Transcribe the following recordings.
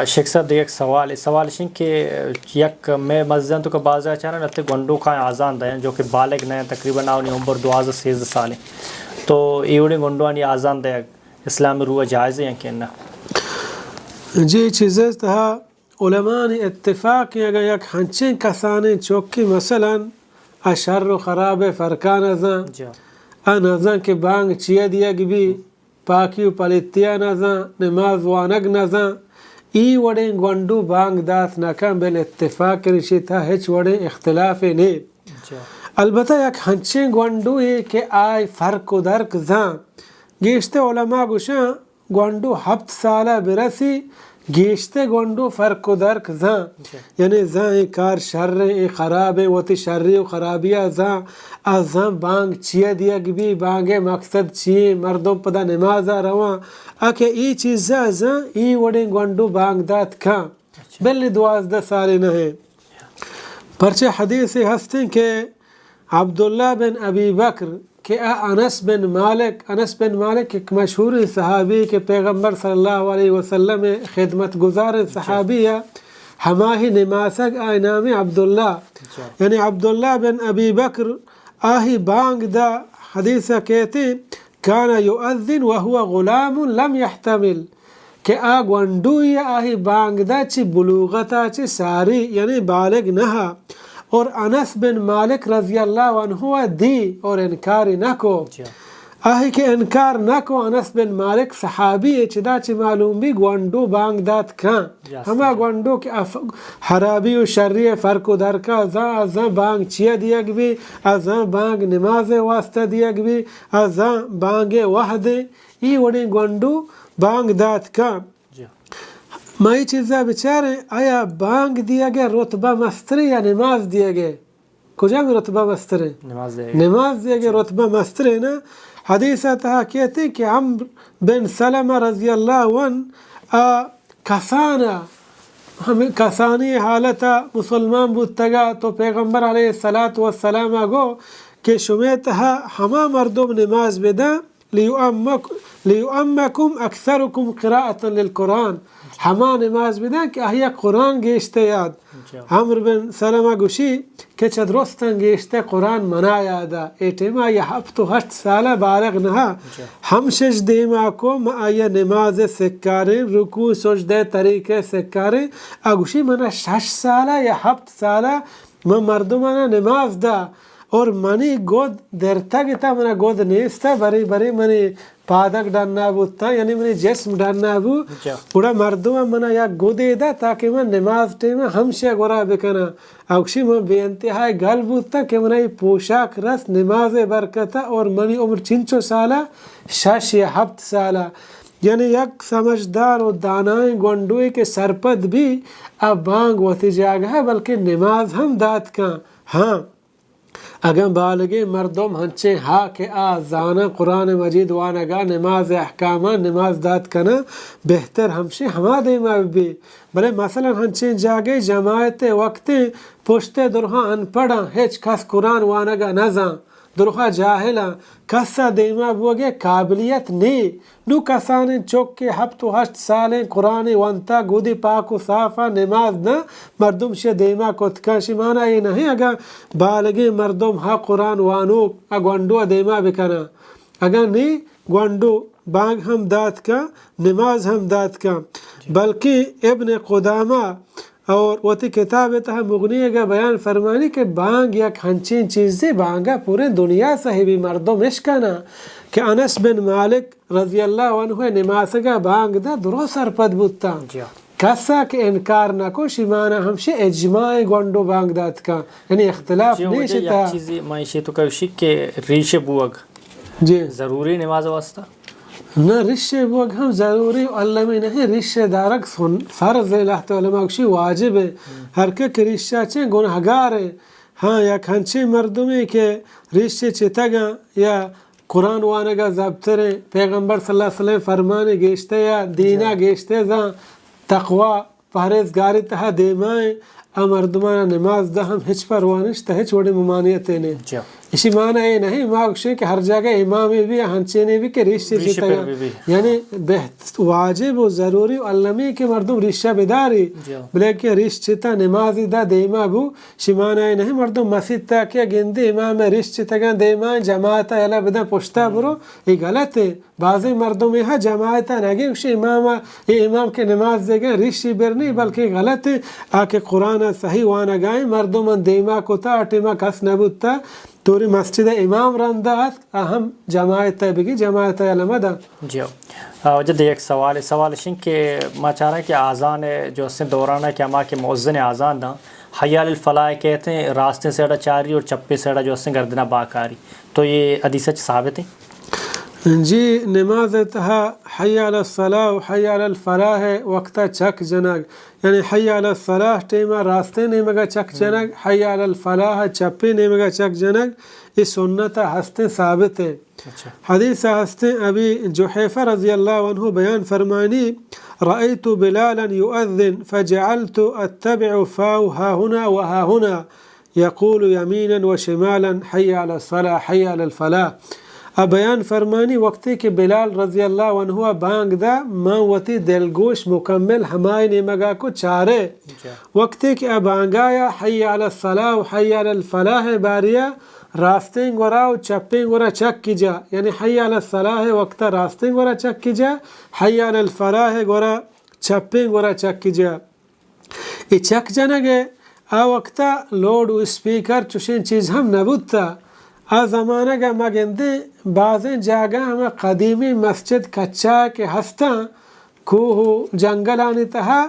شیخ صاحب ایک سوال ہے کہ یک میں مسجد تو کا بازار چاہنا نتے گنڈو کا آزان دیں جو کہ بالغ نئے تقریباً آونی عمر 12-13 سال تو ایوڑی گنڈوانی آزان دیں اسلام روح جائز ہیں کہ نہ؟ جی چیزیں تہا علماء نے اتفاق کیا گیا یک ہنچیں کسانے چوکی مثلا اشر و خراب فرقان ازاں نظاں کے بانگ چیا دیا گی پاکی و پلیتیا نظاں نماز وانگ نظاں ای وڑیں گونڈو بانگ دات نکم بل اتفاق رشی تھا ہچ وڑیں اختلاف نے البتہ یک ہنچیں گونڈو ہے کہ آئی فرق و درک زاں گیشتے علماء گوشاں گونڈو 7 سالہ برسی گیشتے گونڈو فرق و درک زاں یعنی زاں ای کار شر ای خراب وتی شری و خرابیہ زاں ازاں بانگ چیہ دیا گبی بانگے مقصد چیئے مردم پدا نمازہ رواں اکے ای چیزہ زاں ای وڑیں گونڈو بانگ دات کھاں بلی 12 سالے نہ ہے پرچہ حدیث ہستیں کہ عبداللہ بن ابی بکر کہ انس بن مالک ایک مشہور صحابی کے پیغمبر صلی اللہ علیہ وسلم خدمت گزار صحابی ہے ہماہی نماسک آئی نام عبداللہ یعنی عبداللہ بن ابی بکر آہی بانگ دا حدیثہ کہتے کانا یؤذن وہو غلام لم يحتمل کہ گونڈوی آہی بانگ دا چی بلوغتا چی ساری یعنی بالغ نہا اور انس بن مالک رضی اللہ عنہ دی اور انکاری نہ کو آہی کہ انکار نہ کو انس بن مالک صحابی چدا چی معلوم بھی گونڈو بانگ دات کھاں ہما گونڈو کہ حرابی و شری فرق و درکا ازاں بانگ چیا دیا گبی ازاں بانگ نماز واسطہ دیا گبی ازاں بانگ وحد ای وڑی گونڈو بانگ دات کھاں مائی چیزہ بچارے آیا بانگ دیا گیا رتبہ مستری یا نماز دیا گیا کجا میں رتبہ مستری نماز دیا گیا رتبہ مستری نا حدیثہ تہا کہتے کہ عمر بن سلمہ رضی اللہ عنہ کسانی حالتا مسلمان بودتگا تو پیغمبر علیہ السلام گو کہ شمیتہا ہما مردم نماز بدا لیؤمکم اکثرکم قراءة للقرآن ہما نماز بدا کہ اہیا قرآن گیشتے یاد عمر بن سلمہ گوشی کہ چدرستن گیشتے قرآن منا یادا ایٹیما یا 7 سالہ بالغ نہا ہم شش دیما کو ما آیا نماز سکاریں رکوع سجدے طریقے سکاریں اگوشی منا 6 سالہ یا 7 سالہ ما مردمانا نماز دا اور منی گود درتا گتا منا گود نیستا بری منی پادک ڈاننا بودتا یعنی منی جسم ڈاننا بو پورا مردمہ منا یا گودے دا تاکہ من نماز ٹیمہ ہمشہ گورا بکنا اوکشی من بے انتہائی گل بودتا کہ منی پوشاک رس نماز برکتا اور منی عمر 5 سالہ 6 یا 7 سالہ یعنی یک سمجھدار و دانائیں گونڈوئی کے سرپد بھی اب بانگ وتی جاگہ ہے بلکہ نماز ہم دات کا ہاں اگر بالغے مردم ہنچے ہاں کہ زانا قرآن مجید وانگا نماز احکامہ نماز دات کنا بہتر ہمشے ہما دیما بھی بلے مثلا ہنچے جاگے جماعت وقت پوشتے درہاں انپڑا ہیچ کس قرآن وانگا نزاں درہاں جاہلا کسا دیما بوگے قابلیت نہیں نو کسانے چوک کے 7-8 سالیں قرآن وانتا گودی پاک و صافہ نماز نہ مردم شے دیما کتکا شمانا یہ نہیں اگا بالگی مردم ہا قرآن وانوک گونڈو دیما بکنا اگا نہیں گونڈو بانگ ہم دات کا نماز ہم دات کا بلکہ ابن قدامہ اور وتی کتاب تہا مغنی کا بیان فرمانی کہ بانگ یک ہنچین چیزیں بانگا پورے دنیا سے بھی مردم اشکانا کہ انس بن مالک رضی اللہ عنہ نماز کا بانگ دا درو سرپد بودتا کسا کہ انکار نہ کو شمانا ہمشے اجماع گونڈو بانگ دات کا یعنی اختلاف نہیں شتا یک چیزی معیشی تو کوشی کہ ریش بوگ جی ضروری نماز واسطہ نہ رشے بوگ ہم ضروری علمی نہیں رشے دارک فرض ہے اللہ تعالیٰ کشی واجب ہے ہر کے رشہ چیں گنہگار ہے ہاں یا کھنچے مردمی کے رشے چتگا یا قرآن وانگا ضبطرے پیغمبر صلی اللہ علیہ وسلم فرمانے گیشتے یا دینا گیشتے زاں تقوی پہریزگاری تہا دیمائیں مردمانہ نماز دا ہم ہچ پر وانش تا ہچ وڑی ممانیت نے اسی معنی یہ نہیں ماغشی کہ ہر جگہ امام بھی ہنچے نے بھی کہ رشتے چیتا یعنی واجب و ضروری و علمی کے مردم رشہ بداری بلیکن رشت چیتا نمازی دا دیما بو شمانہ نہیں مردم مسجد تا کیا گندی امام رشت چیتا گا دیما جماعتا یلا بدا پشتا برو یہ غلط ہے بعضی مردم یہاں جماعتا نگی اسی امام کے نماز دے گا رشی بر نہیں بلکہ غلط ہے آکے قرآن صحیح وانا گائیں مردم دیما کتا اٹیما کس نبوتا توری مسجد امام رندات اہم جماعت بگی جماعت علمدہ جی وجد ایک سوال شن کہ میں چاہ رہا ہے کہ آزان جو اس نے دوران ہے کہ ہما کے مؤذن آزان دا حی علی الفلاح کہتے ہیں راستے سے اڑا چاری اور چپے سے اڑا جو اس نے گردنا باکاری تو یہ حدیث ثابت ہے جی نماز تہا حی علی الصلاح و حی علی الفلاح وقتا چک جنگ یعنی حی علی الصلاح ٹیما راستے نیمگا چک جنگ حی علی الفلاح چپے نیمگا چک جنگ یہ سنت ہستے ثابت ہے حدیث ہستے ابھی جحیفہ رضی اللہ عنہ بیان فرمانی رأیت بلالا یؤذن فجعلت اتبع فاو ها هنا وها هنا يقول يمينا وشمالا حی علی الصلاح حی علی الفلاح اب بیان فرمانی وقتی کہ بلال رضی اللہ عنہ بانگ دا ماوتی دلگوش مکمل ہمائی نیمگا کو چارے وقتی کہ اب آنگایا حی علی الصلاح و حی علی الفلاح باریا راستیں گورا و چپیں گورا چک کی جا یعنی حی علی الصلاح وقتا راستیں گورا چک کی جا حی علی الفلاح گورا چپیں گورا چک کی جا یہ چک جنگے آ وقتا لوڈ و اسپیکر چوشین چیز ہم نبوتا آ زمانہ کا مگندے بعضیں جاگہ ہمیں قدیمی مسجد کچا کے ہستا کوہ جنگلانی تہا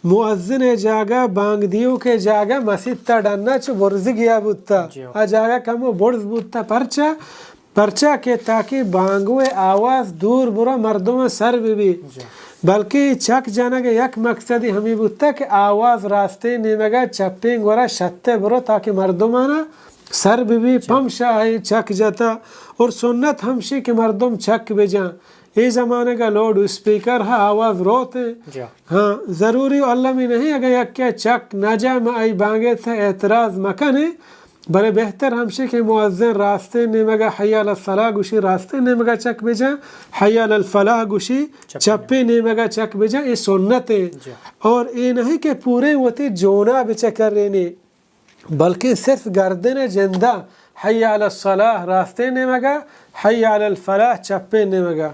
مؤذن جاگہ بانگ دیو کے جاگہ مسجد تا ڈننا چو برز گیا بودتا آ جاگہ کمو برز بودتا پرچا کے تاکہ بانگوے آواز دور برا مردم سر بھی بلکہ چک جانا کے یک مقصدی ہمیں بودتا کہ آواز راستے نیمگا چپیں گورا شتے برو تاکہ مردمانا سر بھی پمشا ہے چک جاتا اور سنت ہمشی کہ مردم چک بجاں یہ زمانے کا لوڈ اسپیکر ہے آواز روتے ہاں ضروری علمی نہیں اگر یک کیا چک نہ جا میں آئی بانگے تھا اعتراض مکنے بلے بہتر ہمشی کہ مؤذن راستے نیمگا حی علی الصلاح گوشی راستے نیمگا چک بجاں حی علی الفلاح گوشی چپے نیمگا چک بجاں یہ سنت ہے اور یہ نہیں کہ پورے ہوتی جونا بچا کر رہنے بلکہ صرف گردن جندہ حی علی الصلاح راستے نیمگا حی علی الفلاح چپے نیمگا